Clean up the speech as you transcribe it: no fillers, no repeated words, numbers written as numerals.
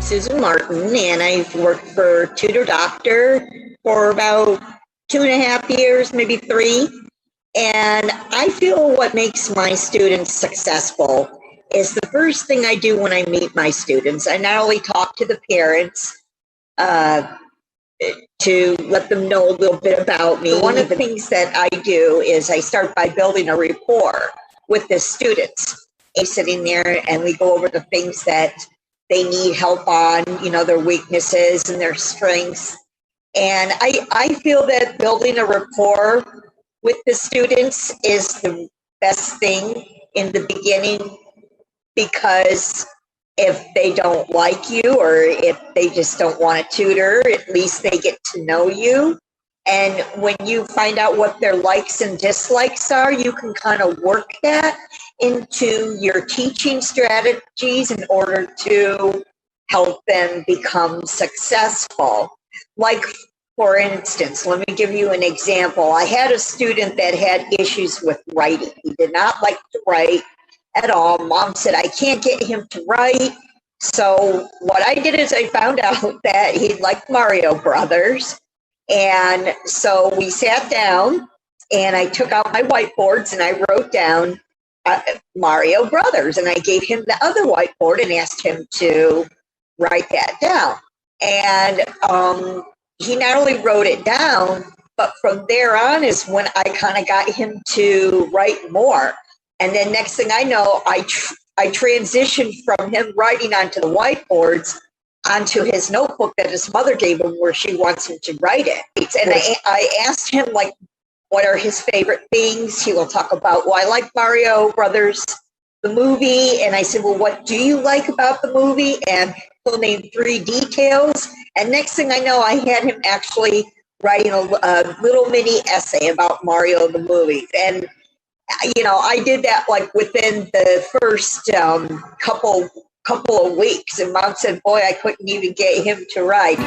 Susan Martin, and I've worked for Tutor Doctor for about 2.5 years, maybe 3. And I feel what makes my students successful is the first thing I do when I meet my students. I not only talk to the parents to let them know a little bit about me. One of the things that I do is I start by building a rapport with the students. I'm sitting there and we go over the things that they need help on, their weaknesses and their strengths. And I feel that building a rapport with the students is the best thing in the beginning, because if they don't like you or if they just don't want to tutor, at least they get to know you. And when you find out what their likes and dislikes are, you can kind of work that into your teaching strategies in order to help them become successful. Like, for instance, let me give you an example. I had a student that had issues with writing. He did not like to write at all. Mom said, I can't get him to write. So what I did is I found out that he liked Mario Brothers. And so we sat down and I took out my whiteboards and I wrote down Mario Brothers. And I gave him the other whiteboard and asked him to write that down. And he not only wrote it down, but from there on is when I kind of got him to write more. And then next thing I know, I transitioned from him writing onto the whiteboards onto his notebook that his mother gave him where she wants him to write it. And I asked him, like, what are his favorite things? He will talk about, well, I like Mario Brothers, the movie. And I said, well, what do you like about the movie? And he'll name 3 details. And next thing I know, I had him actually writing a little mini essay about Mario the movie. And I did that like within the first couple of weeks, and Mom said, boy, I couldn't even get him to write.